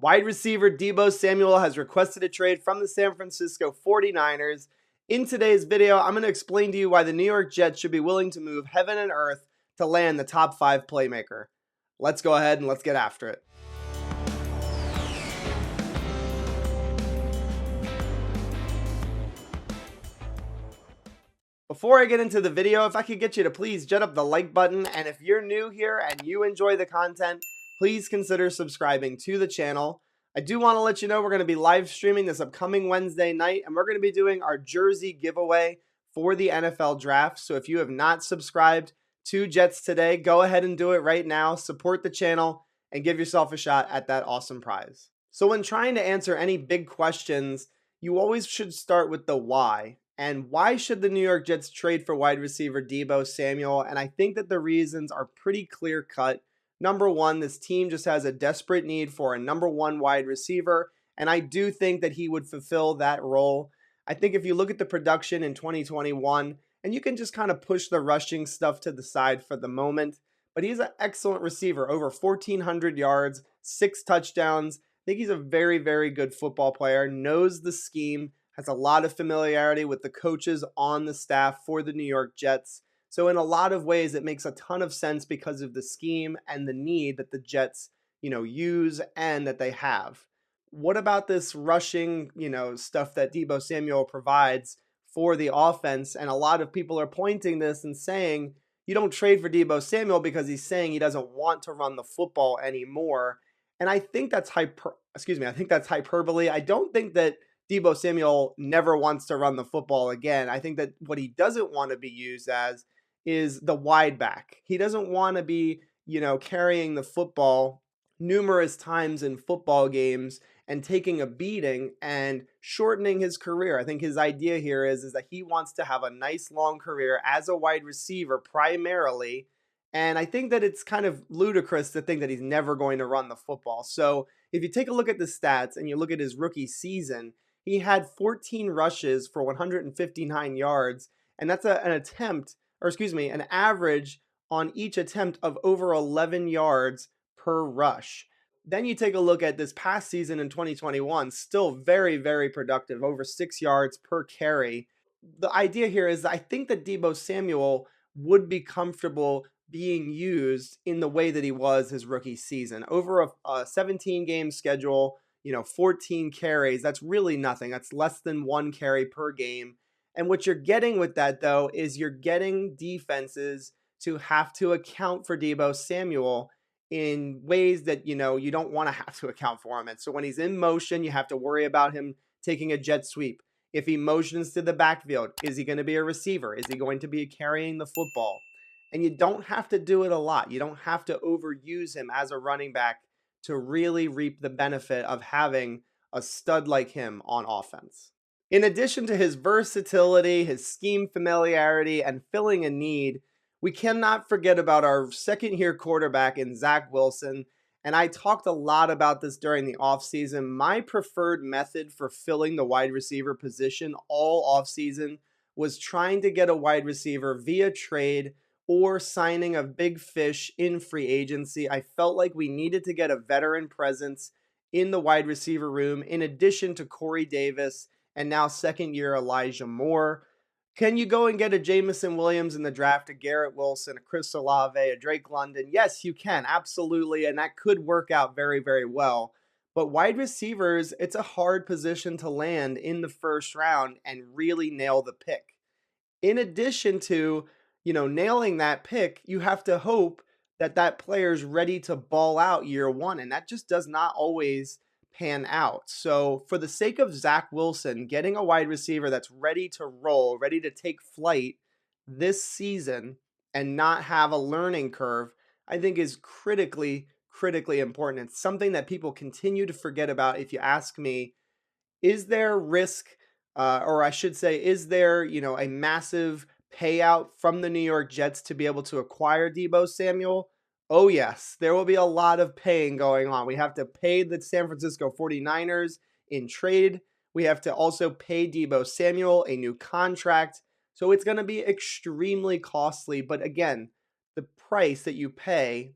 Wide receiver Deebo Samuel has requested a trade from the San Francisco 49ers. In today's video, I'm going to explain to you why the New York Jets should be willing to move heaven and earth to land the top 5 playmaker. Let's go ahead and let's get after it. Before I get into the video, if I could get you to please jet up the like button, and if you're new here and you enjoy the content, please consider subscribing to the channel. I do want to let you know we're going to be live streaming this upcoming Wednesday night, and we're going to be doing our jersey giveaway for the NFL draft. So if you have not subscribed to Jets Today, go ahead and do it right now. Support the channel and give yourself a shot at that awesome prize. So when trying to answer any big questions, you always should start with the why. And why should the New York Jets trade for wide receiver Deebo Samuel? And I think that the reasons are pretty clear cut. Number one, this team just has a desperate need for a number one wide receiver. And I do think that he would fulfill that role. I think if you look at the production in 2021, and you can just kind of push the rushing stuff to the side for the moment, but he's an excellent receiver, over 1,400 yards, 6 touchdowns. I think he's a very, very good football player, knows the scheme, has a lot of familiarity with the coaches on the staff for the New York Jets. So in a lot of ways, it makes a ton of sense because of the scheme and the need that the Jets, use and that they have. What about this rushing, stuff that Deebo Samuel provides for the offense? And a lot of people are pointing this and saying, you don't trade for Deebo Samuel because he's saying he doesn't want to run the football anymore. And I think that's hyperbole. I don't think that Deebo Samuel never wants to run the football again. I think that what he doesn't want to be used as is the wide back. He doesn't want to be, carrying the football numerous times in football games and taking a beating and shortening his career. I think his idea here is that he wants to have a nice long career as a wide receiver primarily. And I think that it's kind of ludicrous to think that he's never going to run the football. So if you take a look at the stats and you look at his rookie season, he had 14 rushes for 159 yards, and that's an average on each attempt of over 11 yards per rush. Then you take a look at this past season in 2021, still very, very productive, over 6 yards per carry. The idea here is I think that Deebo Samuel would be comfortable being used in the way that he was his rookie season. Over a 17-game schedule, 14 carries, that's really nothing. That's less than 1 carry per game. And what you're getting with that, though, is you're getting defenses to have to account for Deebo Samuel in ways that, you don't want to have to account for him. And so when he's in motion, you have to worry about him taking a jet sweep. If he motions to the backfield, is he going to be a receiver? Is he going to be carrying the football? And you don't have to do it a lot. You don't have to overuse him as a running back to really reap the benefit of having a stud like him on offense. In addition to his versatility, his scheme familiarity, and filling a need, we cannot forget about our second-year quarterback in Zach Wilson. And I talked a lot about this during the offseason. My preferred method for filling the wide receiver position all offseason was trying to get a wide receiver via trade or signing a big fish in free agency. I felt like we needed to get a veteran presence in the wide receiver room in addition to Corey Davis and now second-year Elijah Moore. Can you go and get a Jamison Williams in the draft, a Garrett Wilson, a Chris Olave, a Drake London? Yes, you can, absolutely, and that could work out very, very well. But wide receivers, it's a hard position to land in the first round and really nail the pick. In addition to nailing that pick, you have to hope that that player's ready to ball out year one, and that just does not always pan out. So for the sake of Zach Wilson, getting a wide receiver that's ready to roll, ready to take flight this season and not have a learning curve, I think is critically, critically important. It's something that people continue to forget about. If you ask me, is there risk, or I should say, is there, a massive payout from the New York Jets to be able to acquire Deebo Samuel? Oh yes, there will be a lot of paying going on. We have to pay the San Francisco 49ers in trade. We have to also pay Deebo Samuel a new contract. So it's going to be extremely costly. But again, the price that you pay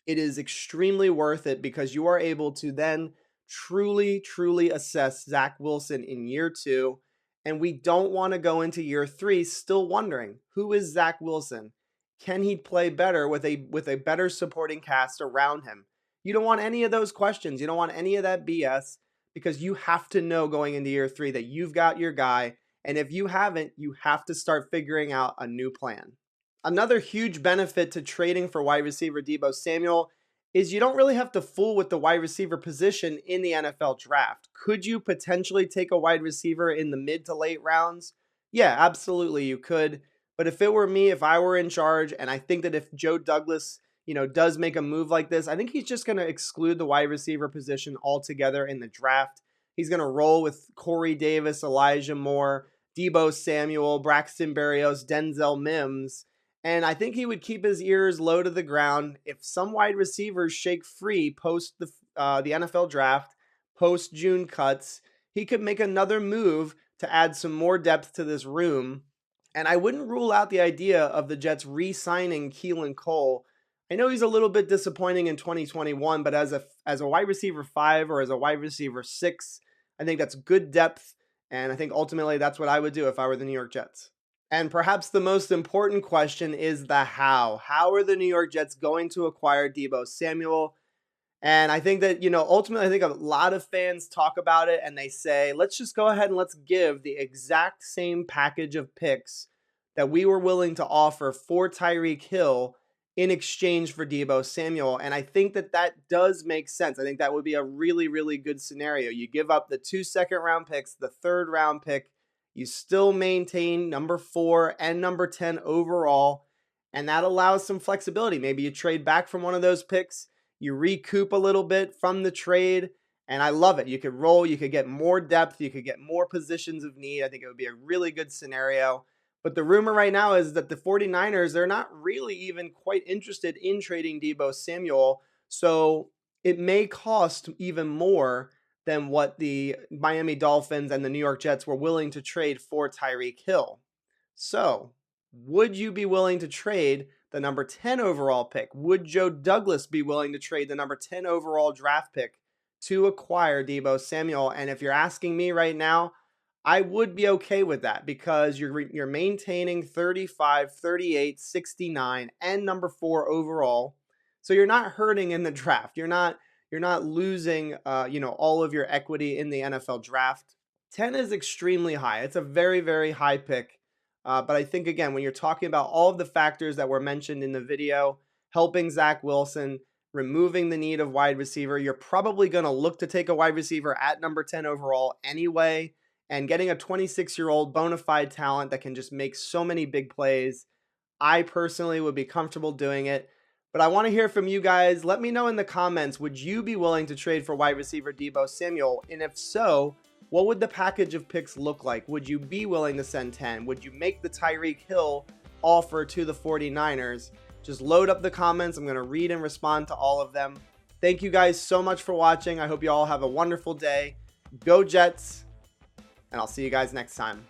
it is extremely worth it because you are able to then truly assess Zach Wilson in year 2. And we don't want to go into year 3 still wondering, who is Zach Wilson? Can he play better with a better supporting cast around him? You don't want any of those questions. You don't want any of that BS, because you have to know going into year 3 that you've got your guy. And if you haven't, you have to start figuring out a new plan. Another huge benefit to trading for wide receiver Deebo Samuel is you don't really have to fool with the wide receiver position in the NFL draft. Could you potentially take a wide receiver in the mid to late rounds? Yeah, absolutely you could. But if it were me, if I were in charge, and I think that if Joe Douglas, does make a move like this, I think he's just going to exclude the wide receiver position altogether in the draft. He's going to roll with Corey Davis, Elijah Moore, Deebo Samuel, Braxton Berrios, Denzel Mims. And I think he would keep his ears low to the ground. If some wide receivers shake free post the NFL draft, post June cuts, he could make another move to add some more depth to this room. And I wouldn't rule out the idea of the Jets re-signing Keelan Cole. I know he's a little bit disappointing in 2021, but as a wide receiver 5 or as a wide receiver 6, I think that's good depth. And I think ultimately that's what I would do if I were the New York Jets. And perhaps the most important question is the how. How are the New York Jets going to acquire Deebo Samuel? And I think that, ultimately, I think a lot of fans talk about it and they say, let's just go ahead and let's give the exact same package of picks that we were willing to offer for Tyreek Hill in exchange for Deebo Samuel. And I think that that does make sense. I think that would be a really good scenario. You give up the 2 second-round picks, the 3rd-round pick, you still maintain number 4 and number 10 overall, and that allows some flexibility. Maybe you trade back from one of those picks, you recoup a little bit from the trade, and I love it. You could roll, you could get more depth, you could get more positions of need. I think it would be a really good scenario. But the rumor right now is that the 49ers, they're not really even quite interested in trading Deebo Samuel, so it may cost even more than what the Miami Dolphins and the New York Jets were willing to trade for Tyreek Hill. So, would you be willing to trade the number 10 overall pick? Would Joe Douglas be willing to trade the number 10 overall draft pick to acquire Deebo Samuel? And if you're asking me right now, I would be okay with that because you're maintaining 35, 38, 69, and number 4 overall. So you're not hurting in the draft. You're not losing all of your equity in the NFL draft. 10 is extremely high. It's a very high pick. But I think, again, when you're talking about all of the factors that were mentioned in the video, helping Zach Wilson, removing the need of wide receiver, you're probably going to look to take a wide receiver at number 10 overall anyway, and getting a 26-year-old bona fide talent that can just make so many big plays. I personally would be comfortable doing it. But I want to hear from you guys. Let me know in the comments, would you be willing to trade for wide receiver Deebo Samuel? And if so, what would the package of picks look like? Would you be willing to send 10? Would you make the Tyreek Hill offer to the 49ers? Just load up the comments. I'm going to read and respond to all of them. Thank you guys so much for watching. I hope you all have a wonderful day. Go Jets, and I'll see you guys next time.